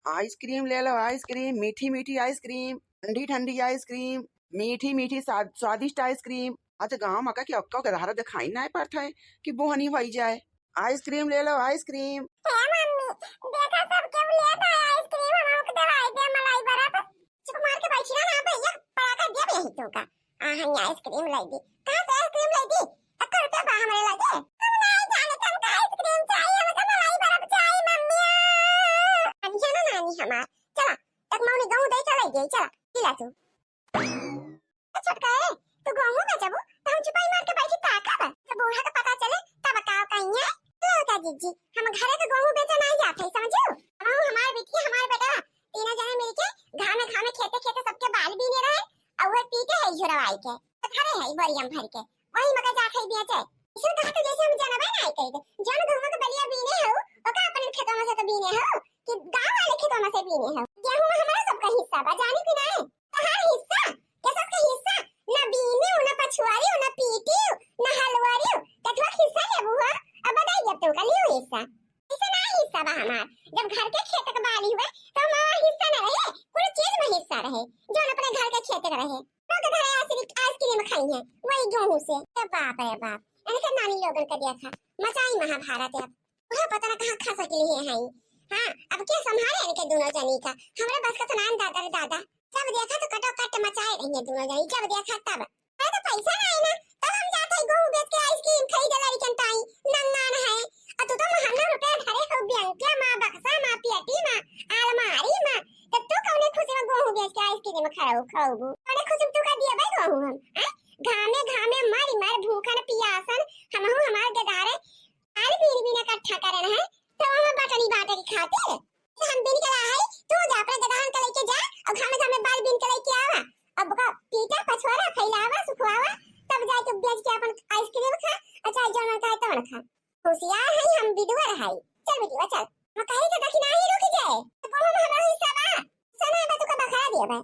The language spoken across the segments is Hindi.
आइसक्रीम ले लो, आइसक्रीम, मीठी मीठी आइसक्रीम, ठंडी ठंडी आइसक्रीम, मीठी मीठी स्वादिष्ट आइसक्रीम। आज गाँव मका की अक्का के धारा दिखाई ना पड़ता है कि बोहनी हो जाए। आइसक्रीम ले लो, आइसक्रीम। मम्मी देखा सब क्यों लेता है आइसक्रीम, हम को दवाई दे मलाई बराबर चुप मार के बैठी ना भैया पड़ा कर दिया यही तो का हां आइसक्रीम लाई दी। कहां से आइसक्रीम लाई दी? 1 रुपया बा हमारे लगे। हम नहीं जाने तुमको आइसक्रीम चाहिए, हमको मलाई बराबर चाहिए मम्मी। नानी ना नानी हमार चला तक मौनी गांव दे चला गई चला पिला तू छटका है तो गांव में जब तो हम चुपाई मार के बैठी ताका बा तो बूढ़ा का पता चले तब बताओ कहीं है का जीजी हम घरे के गेहूं बेचा नहीं जाते समझो। हम हमारे बेटी हमारे बेटा तीनों जने मिलके घामे घामे खेते खेते सबके बाल बीने रहे और वो पीते है झुरवाई के घरे है बरियम भर के वही मगर जा खाई दिया चाहे इसे कहा तो जैसे हम जानबे नहीं करी जन गेहूं के बलिया बीने हो और का अपन खेतों में से तो बीने हो कि गांव वाले खेतों में से बीने हो। गेहूं में हमारा सबका हिस्सा बा जानी भी नहीं तो हर हिस्सा कैसा का हिस्सा ना बीने ना पछुआरी ना पीटी ना हलवारी कथवा हिस्सा ले बुआ। अब बताइए अब तुमका लियो हिस्सा इसे ना हिस्सा बा हमार जब घर के खेत के बाली हुए तो हमारा हिस्सा ना रहे पूरी चीज में हिस्सा रहे जो अपने घर के खेत के रहे तो घर आइसक्रीम खाई है वही गेहूं से। बाप रे बाप इनके नानी लोगन का देखा मचाई महाभारत है वह पता ना कहां खा सकली है हां अब क्या संभाले इनके दोनों जनी का हमारे बस का तो नाम दादा रे दादा जब देखा तो कटो कट मचाए रही दोनों जनी जब देखा तब तो पैसा ना है ना तब हम जाते गेहूं बेच के आइसक्रीम खरीद लड़कन ताई नंगान है और तू तो महंगा रुपया धरे हो बैंकिया मां बक्सा मां पेटी मां अलमारी मां तो तू कौने खुशी में गेहूं बेच के आइसक्रीम खाओ कौने खुशी में तू का दिया भाई गेहूं हम घामे घामे मारी मार भूखन पियासन हम हमारे गदारे आल पीर भी ना इकट्ठा करना है तो हम बटनी बाटे की खाते हम बिन के है तू जा अपने गदान का लेके जा और घामे घामे बाल बिन के लेके आवा अब का पीटा पछवाड़ा खैलावा सुखवावा तब जाए तो बेच के अपन आइसक्रीम खा अच्छा जो ना खाए तो ना खा होशियार है हम विधवा है। चल बेटी चल मैं कहीं तो दखी नहीं रुक जाए तो हम हमारा हिस्सा बा सना बा तो का बखा दिया बा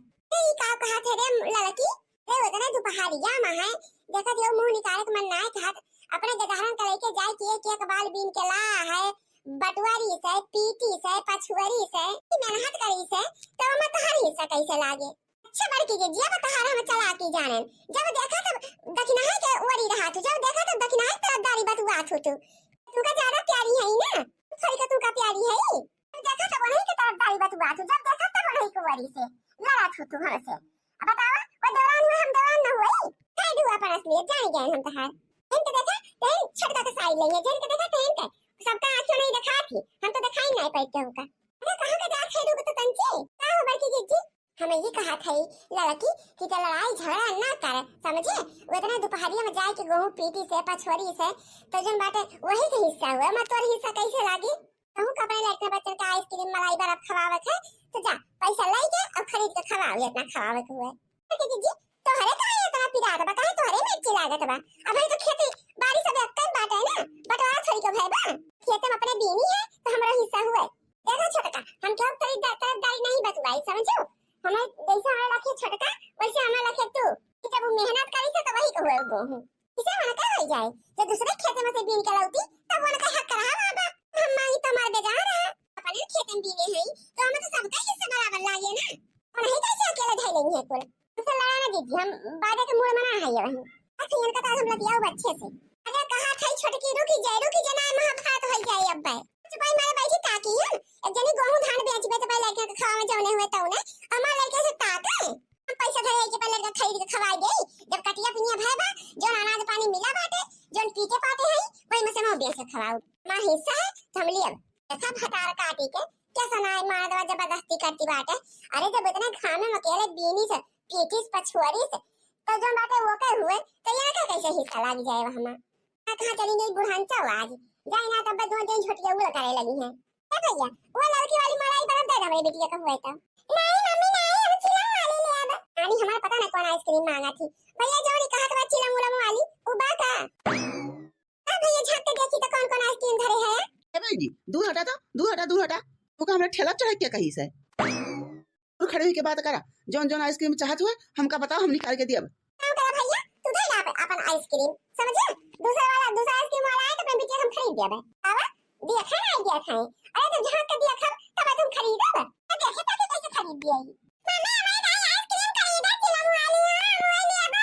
ये का कहा थे रे लड़की रे उतना दोपहरिया में है देखा जो मुंह निकाले के मन नहीं था अपने गदारन का लेके जाए के बाल बीन के ला है बटवारी से पीटी से पछुआरी से मेहनत करी से तो मैं तोहर हिस्सा कैसे लागे अच्छा बड़की के जिया बतहार हम चला के जाने जब देखा तब दखिना है के वरी रहा तू जब देखा तब दखिना है तेरा दारी बतुआ तू का ज्यादा प्यारी है ना थोड़ी का तू का प्यारी है देखा तब वही के तेरा दारी बतुआ जब देखा तब वही को वरी से लड़ा तू हमसे अब बतावा वो दौरान में हम दौरान न हुई काय दुआ पर असली जान गए हम तहार इनके देखा तेन छटका के साइड लेंगे जिन के देखा तेन के सबका आंखें नहीं दिखा थी हम तो दिखाई नहीं पाई क्यों का अरे कहां का जा खेलू तो कंचे का हो बड़की जीजी हमें ये कहा था लड़की कि तो लड़ाई झगड़ा ना करे समझे वो इतना दोपहरिया में जाए के गेहूं पीटी से पछुआरी से तो जन बाटे वही का हिस्सा हुआ मैं तोर हिस्सा कैसे लागी कहूं कपड़े लड़के बच्चन का आइसक्रीम मलाई बर्फ खवावे है तो जा पैसा लाई के और खरीद के खवाओ इतना खवावे के हुए तो जीजी तो हरे का इतना पिरा दबा काहे तो हरे मिर्ची लागत बा अब तो खेती बारिश सब अक्कल बाटे ना बटवा छोड़ी के भाई बा खेत में अपने बीनी है तो हमारा हिस्सा हुआ देखो छोटका हम क्यों खरीद तरफदारी नहीं बतवाई समझो हमें जैसे हमारा रखे छोटका वैसे हमारा रखे तू कि जब मेहनत करी से तो वही को हुए गेहूं इसे मन का हो जाए जब दूसरे खेत में से बीन के लाउती तब वो का हक रहा बाबा हम मांगी तो मार दे जा रहा अपने खेत में बीने हैं तो हमें तो सबका हिस्सा बराबर लागे ना और नहीं कैसे अकेले ढाई लेंगे कुल उसे लड़ा ना दीदी हम बादे के मूड मना है यही अच्छा इनका तो हम लगियाओ बच्चे से अगर कहा था छोटकी रुकी जाए ना महाभारत हो जाए अब भाई चुपाई मारे बैठी ताकी है एक जनी गेहूं धान बेच बे तो भाई लड़के के खावा में जाने हुए तो ने हमार लड़के से ताका हम पैसा धरे के पहले लड़का खरीद के खवाई दे जब कटिया पिनिया भाई बा जो अनाज पानी मिला बाटे जो पीके पाते हैं वही में से मैं बेच के खवाऊ मां हिस्सा है तो हम लिए देखा भटार काटी के कैसा ना मां दवा जबरदस्ती करती बाटे अरे जब इतना खाने में अकेले बीनी से पीटीस पछुआरी से तो जो बाटे वो के हुए तो यहाँ का कैसे हिस्सा लग जाएगा हमारा कहां चली गई बुढ़ानचा आज जाए ना तब दो दिन छुट्टियां उड़ करे लगी हैं ए भैया वो लड़की वाली मलाई बर्फ दे दे मेरी बिटिया का हुआ था नहीं मम्मी नहीं हम चिलम वाली ले अब नानी हमारा पता ना कौन आइसक्रीम मांगा थी भैया जोड़ी कहा था चिलम उलम वाली उबा का अब भैया झांक के देखी तो कौन कौन आइसक्रीम धरे है ए भाई जी दूर हटा तो का हमरा ठेला चढ़ा के कहीं से और खड़े हुई के बात करा जोन जोन आइसक्रीम चाहत हुए हमका बताओ हम निकाल के दियब काम करा भैया तू दे ना अपन आइसक्रीम समझे दूसरा आइसक्रीम वाला आए तो अपने बिटिया हम खरीद दिया बे आवा देखा ना आइडिया खाए अरे तो जहां का दिया खा तब तुम खरीदो खरीद दिया मम्मी हमारे भाई आइसक्रीम खरीदा चिलम वाली वो ले बा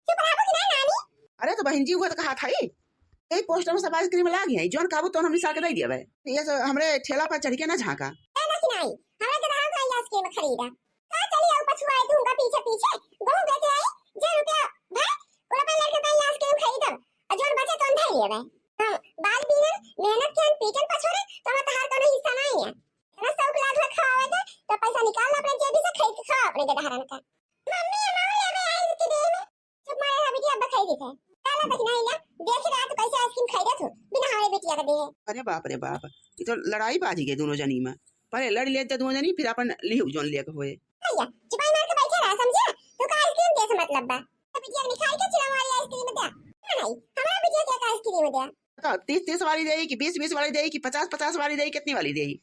चुप रहो कि नहीं नानी। अरे तो बहन जी वो तो कहा था ही यही पोस्टर में सब आइसक्रीम ला गया जोन काबू तो हम निसार के दे दिया भाई ये सब हमरे ठेला पर चढ़ के ना झांका ए ना कि नहीं हमें तो रात को आइसक्रीम खरीदा का चली आओ पछुआ आई दूंगा पीछे पीछे बहुत बेचे आई जे रुपया भाई पूरा पे लड़के भाई आइसक्रीम खरीदब और जोन बचे तो अंधा लिए भाई हम बाल बीनन मेहनत के पीटन पछोरे तो मत हार कोनो हिस्सा नहीं है ना सब लाख लाख खावे दे तो पैसा निकाल अपने जेबी से खरीद के खा अपने गदहरन का मम्मी हमारे ले आइसक्रीम चुप मारे ना बिटिया अब खरीदी थे काला तक नहीं ला देख रहा तो कैसे आइसक्रीम खरीदा तू बिना हमारे बिटिया का दे। अरे बाप ये तो लड़ाई बाजी गई दोनों जनी में पहले लड़ लेते दोनों जनी फिर अपन लिहु जोन लेके होए भैया चुपाई मार के बैठे रहा समझे तो का आइसक्रीम दे से मतलब बा तो बिटिया ने खाई के चिलम वाली आइसक्रीम दे नहीं हमारा बिटिया क्या का आइसक्रीम दे तो 30 वाली देगी कि 20 वाली देगी कि 50 वाली देगी कितनी वाली देगी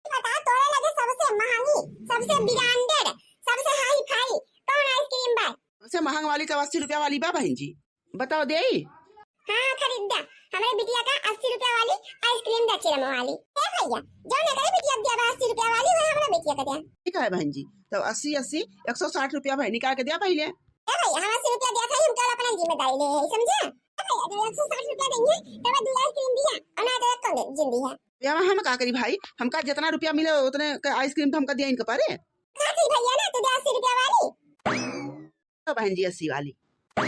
बता तोरे लगे सबसे महंगी सबसे ब्रांडेड सबसे हाई फाई कौन आइसक्रीम बा सबसे महंग वाली तो 80 रुपया वाली बा बहन जी बताओ देई हां खरीद दे हमारे बिटिया का 80 रुपया वाली आइसक्रीम दे चिलम वाली ए भैया जो ने करे बिटिया दिया 80 रुपया वाली वो हमारा बिटिया का दे ठीक है बहन जी तो 80 160 रुपया भाई निकाल के दिया पहले ए भैया हम 80 रुपया दिया था हम कल अपना जिम्मेदारी ले है समझे ए भैया जो 160 रुपया देंगे तब दो आइसक्रीम दिया और ना तो एक तो जिंदी है या हम का करी भाई हमका जितना रुपया मिले उतने आइसक्रीम तो हमका दिया इनके पारे खाती भैया ना तू 80 रुपया वाली तो बहन जी 80 वाली ए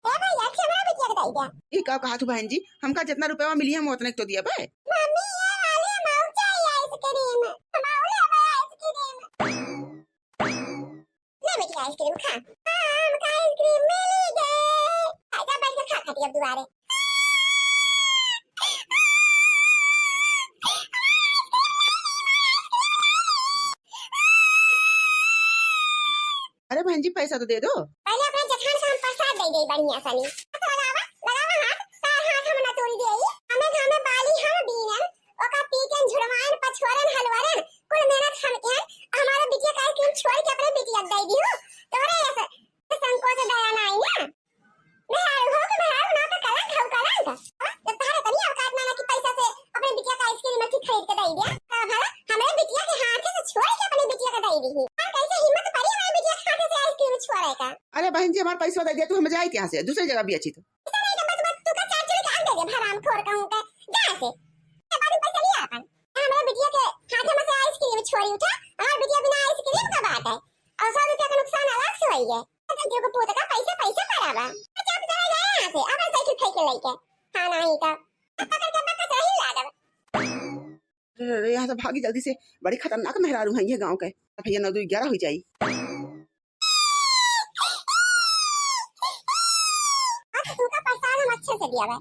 भैया हमारा बिटिया का दे दे ये का कहा तू बहन जी हमका जितना रुपया मिली हम उतने तो दिया भाई मम्मी ये वाली माऊ चाहिए आइसक्रीम माऊ ले आवा आइसक्रीम ले बेटी आइसक्रीम खा हम का आइसक्रीम मिल गए आजा बैठ के खा खाती अब दोबारा अरे बहन जी पैसा तो दे दो पहले अपने जखान से हम प्रसाद दे दे बढ़िया सनी तो लगावा हाथ पैर हाथ हम ना तोड़ देई हमें घर में बाली हम बीनन ओका पीटन झुरवान पछोरन हलवारन कुल मेहनत हम के हमारे बिटिया का आइसक्रीम छोड़ के अपने बिटिया दे दी हो तोरे ऐसे संकोच दया ना आई ना मैं हो के मैं ना तो कलंक जब तारे कनी औकात ना कि पैसा से अपने बिटिया का आइसक्रीम की खरीद के दे दिया भला हमारे बिटिया के हाथ से छोड़ के अपने बिटिया का दे दी कैसे हिम्मत पड़ी हमारे बिटिया के हाथ से आइसक्रीम छोड़े का अरे बहन जी हमारा पैसा दे दिया तू हमें जाए यहाँ से दूसरी जगह भी अच्छी तो नहीं तो बस तू का चार चुरी का दे दे हराम खोर कहूं का जा से बाद में पैसा लिया अपन हमारे बिटिया के हाथ में से आइसक्रीम छोड़ी उठा और बिटिया बिना आइसक्रीम का बात है और 100 रुपया का नुकसान अलग से हुई है तो तेरे को पूरा का पैसा पड़ावा अच्छा अब चले गए यहाँ से अब साइकिल फेंक लेके हां नहीं का पकड़ के बक्का सही ला दे अरे यहाँ से भागी जल्दी से बड़ी खतरनाक मेहरारू है ये गांव के भैया 9 2 11 हो जाई तू का पैसा हम अच्छे से दिया है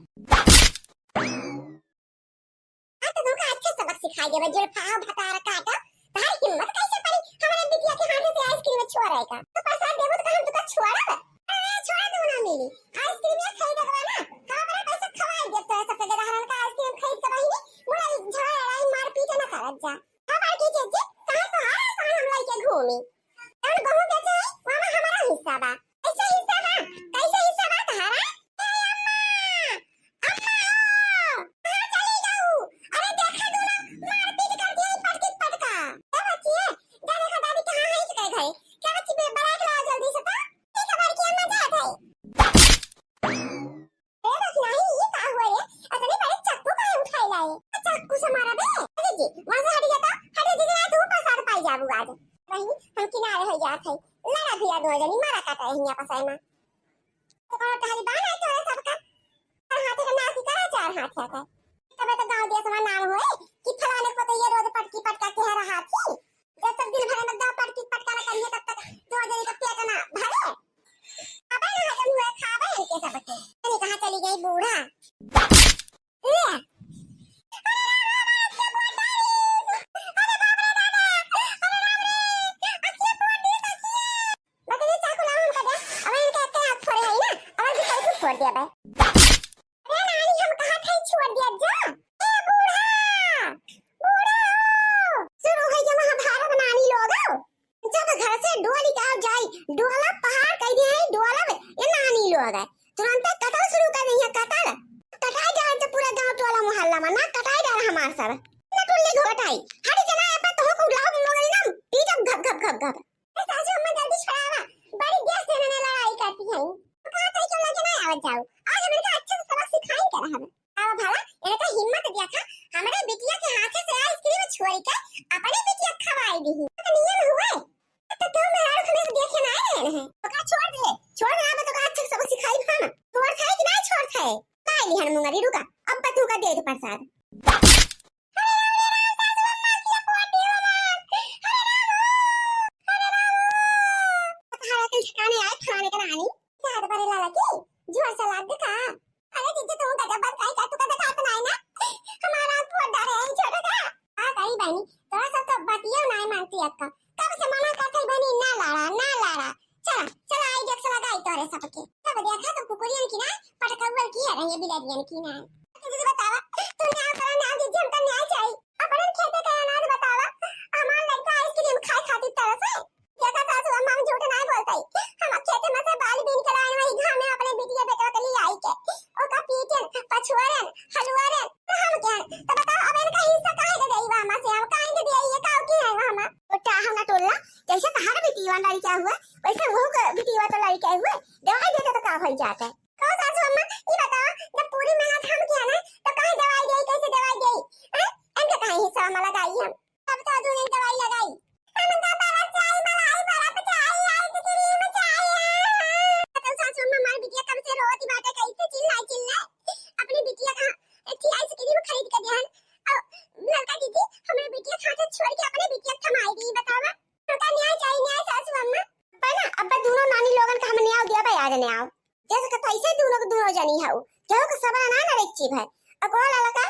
तो तू का अच्छे सबक सिखाई देबे जो फाव भतार काटा भाई हिम्मत कैसे पड़ी हमारे बिटिया के हाथ से आइसक्रीम छोड़ेगा तो पैसा देबो तो हम तुका छोड़ब अरे छोड़ दो ना मिली आइसक्रीम ये खरीद दवा ना का बड़ा पैसा खवाई दे तो सब जगह हरन का आइसक्रीम खरीद के वही मोरा झगड़ा लड़ाई मार पीट ना करत जा हमार की चीज कहां तो हर साल हम लेके घूमी और गहू बेचे वहां हमारा हिस्सा बा ऐसा हिस्सा बा कैसे हिस्सा बा तुम्हारा छोड़ दिया बे अरे नानी हम कहा थे छोड़ दिया जा ए बूढ़ा बूढ़ा शुरू है जो महाभारत नानी लोग जब घर से डोली का जाई डोला पहाड़ कह दिए है डोला ये नानी लोग है तुरंत कटल शुरू कर दी है कटल कटाई जा तो पूरा गांव टोला मोहल्ला में ना कटाई जा हमार सब ना टुल्ली घोटाई हरी जना पे तो को लाभ मोगल ना गब सासू अम्मा जल्दी छुड़ावा, बड़ी देर से इन्होंने लड़ाई करती हैं। कहां तक क्यों लगे ना आवत जाओ, आज हमने का अच्छे से सबक सिखाई कर हम आओ भला इन्हें का हिम्मत दिया था हमारे बिटिया के हाथ से आइसक्रीम छोड़ी के अपने बिटिया खवाई दी तो नियम हुआ तो तुम मेरा खने देखे ना आए हैं तो का छोड़ दे मैं तो का अच्छे से सबक सिखाई हम छोड़ था कि नहीं छोड़ था लाई लिहन मुंगरी रुका अब तू का दे प्रसाद जोर से लाग का अरे दीदी तुम का जब काय का तू का खाता नहीं ना हमारा पोट डरे है छोटा का आ करी बहनी तोरा सब तो बतियो नहीं मानती अक्का कब से मना करते बहनी ना लाड़ा चला चला आई देख से लगाई तोरे सबके तब देखा तो कुकुरियन की ना पटकवर की है रही बिलारियन की ना दीदी बतावा तू ना करा ना दीदी हम का न्याय चाहिए अपन खेते का अनाज बतावा हमार लड़का आइसक्रीम खाई खाती तरह से देखा सासू अम्मा हम झूठ नहीं बोलते हम खेते में से बाल बीन के लाए वही घर में अपने बिटिया बेटा के लिए आई के ओ का पीटन पछुआरन हलवारन हम क्या तो बताओ अब इनका हिस्सा काहे के देई मामा से हम काहे के देई ये काऊ की है मामा ओटा हम ना टोला जैसे तहार बिटिया लड़ी क्या हुआ वैसे वो बिटिया तो लड़ी क्या हुआ दवाई देते तो का हो जाता है कहो सासू अम्मा ये बताओ जब पूरी मेहनत हम किया ना तो काहे दवाई देई कैसे दवाई देई इनका काहे हिस्सा हम लगाई हम तब तो अदू ने दवाई लगाई हम का बड़ा चाय मलाई बड़ा पचाई आइसक्रीम चाहिए तो सासू अम्मा हमारी बिटिया कब से रोती बाटे कैसे चिल्लाई अपनी बिटिया का एक आइसक्रीम खरीद के दिया और लड़का दीदी हमारी बिटिया खाते छोड़ के अपने बिटिया थमाई दी बतावा उनका न्याय चाहिए न्याय सासू अम्मा पर ना अब दोनों नानी लोगन का हम न्याय दिया भाई आज न्याय जैसे कि ऐसे दोनों जनी है जो का सब ना ना एक चीज है अकोला लड़का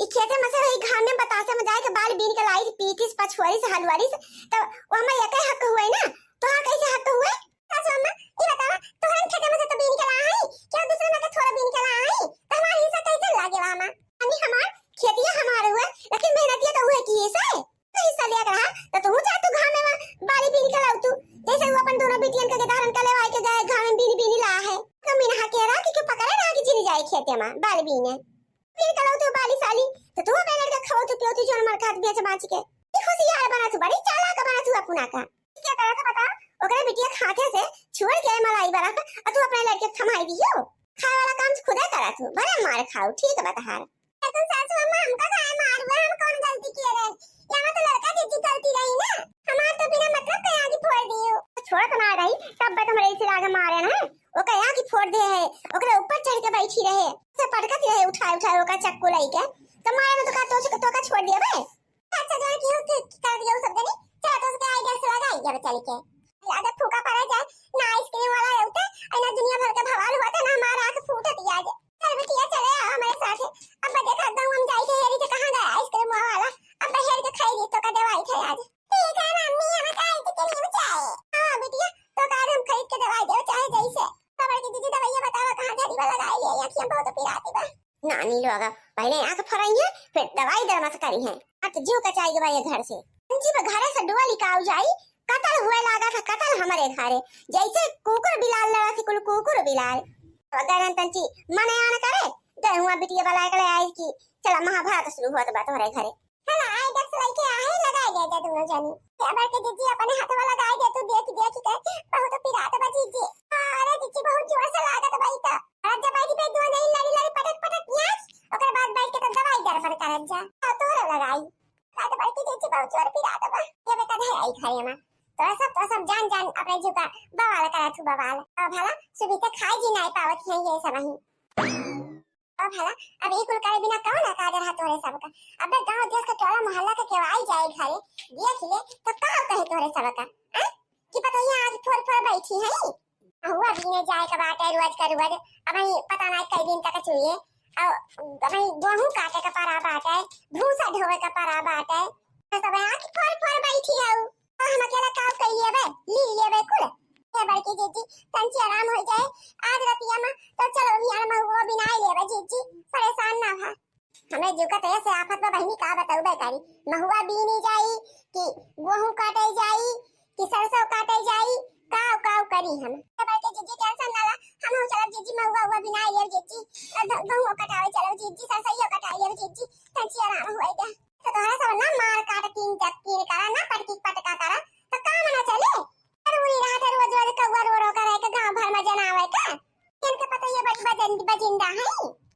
ई खेते में से वही घाम में बतासे में जाए के बाल बीन के लाई पीतीस पछुआरी से हलवारी से तो वो हमें एक हक हुए ना तो हां कैसे हक हुए सासू अम्मा ये बतावा तो हम खेते में से तो बीन के ला है क्या दूसरे में तो थोड़ा बीन के ला है तो हमारा हिस्सा कैसे लागे मामा अन्नी हमार खेतिया हमारे हुए लेकिन मेहनतिया तो हुए की हिस्सा है तो हिस्सा लिया रहा तो तू जा तू घाम में बाली बीन के लाऊ तू जैसे वो अपन दोनों बिटियन के धारण के लेवाई के गए घाम में बीनी ला है तो मीना हके रहा कि पकड़े ना कि चली जाए खेते में बाल बीने फिर कलाऊ तो बाली साली तो तू बेलर के खाओ तो पियो तू जोन मर खात बेच बाच के ई होशियार बना तू बड़ी चालाक बना तू अपना का क्या करा था बता ओकरे बिटिया खाते से छोड़ के मलाई बरा और तू अपने लड़के थमाई दियो खाए वाला काम खुदे करा तू बड़ा मार खाओ ठीक बता हार तुम सासू अम्मा हमका खाए मार हुआ हम कौन गलती किए रे यहाँ तो लड़का दीदी गलती रही ना हमार तो बिना मतलब के आगे फोड़ दियो छोड़ तो ना रही तब बत हमरे से आगे मारे ना ओ का यहाँ की फोड़ दे है ओकरे ऊपर चढ़ के बैठी रहे से पटकती रहे उठाए ओका चक्कू लई के तो मारे में तो का छोड़ दिया बे अच्छा जो की कर दियो सब जनी चला तो उसके आइडिया से लगाई जब चल के ज्यादा फूका पड़ा जाए ना आइसक्रीम वाला होता है ना दुनिया भर का भवाल हुआ था ना हमारा आंख फूटत आज चल बेटिया चले आओ हमारे साथ अब देखा गांव हम जाई थे हेरी के कहां गया आइसक्रीम वाला अब हेर के खाई ली तो का दवाई थे आज ठीक है मम्मी हमें का आइसक्रीम चाहिए हां बेटिया तो का हम खरीद के दवाई दे चाहे जैसे खबर की दीदी दवाइयां बतावा कहां झड़ी वाला लगाई है या कि बहुत पिराती बा नानी लोग पहले आंख फराई है फिर दवाई दरमस करी है अब जो का चाहिए भाई घर से जी पे घर से डुआ लिकाऊ जाई कतल हुए लागा था कतल हमारे घरे जैसे कुकुर बिलाल लड़ा थी कुल कुकुर बिलाल अगर अंतंची मने आन करे दे हुआ बिटिया वाला के आई की चला महाभारत शुरू हुआ तो बात हो रहे घरे चला आई दस लेके आए लगाई दे दे दोनों जनी खबर के दीदी अपने हाथ वाला लगाई दे तू देख के बहुत पिरात बची जी अरे दीदी बहुत जोर से लागत भाई ता आज दवाई पे दो नहीं लड़ी पटक पटक यास ओकर बाद बैठ के तो दवाई दर पर करत जा तो लगाई काट पर की दीदी बहुत जोर पिरात बा ये बेटा है आई खाए में तो सब जान अपने जुका बवाल करा तू बवाल अब भला सुबह तक खाई जी नहीं पावत है ये सब नहीं अब भला अब एक कुल करे बिना कौन का रहा तोरे सबका अब गांव देश का टोला मोहल्ला के केवाई जाए घरे देख ले तो का कहे तोरे सबका कि पता ये आज थोड़ बैठी है हुआ बीने जाए का बात है रोज का रोज अब ही पता नहीं कई दिन तक चाहिए अब भाई गेहूं काटे का पारा बात है भूसा ढोवे का पारा बात है सब आज थोड़ बैठी है हम अकेला काम कर लिए बे ली बे कुल ये बड़की जीजी तंची आराम हो जाए आज रतिया में तो चलो यार मैं वो बिना ले बे जीजी परेशान ना हो हमें जो का तैसे आफत में बहनी का बताऊ बेकारी महुआ बीनी जाई कि गेहूं काटे जाई कि सरसों काटे जाई काव करी हम बड़की जीजी टेंशन ना ला हम चलो जीजी महुआ हुआ बिना ले जीजी गेहूं कटावे चलो जीजी सरसों कटावे ले जीजी तंची आराम हो जाए तो तोहरा सब ना मार काट तीन करा ना पटकी पटका करा तो काम ना बंद बजिंदा है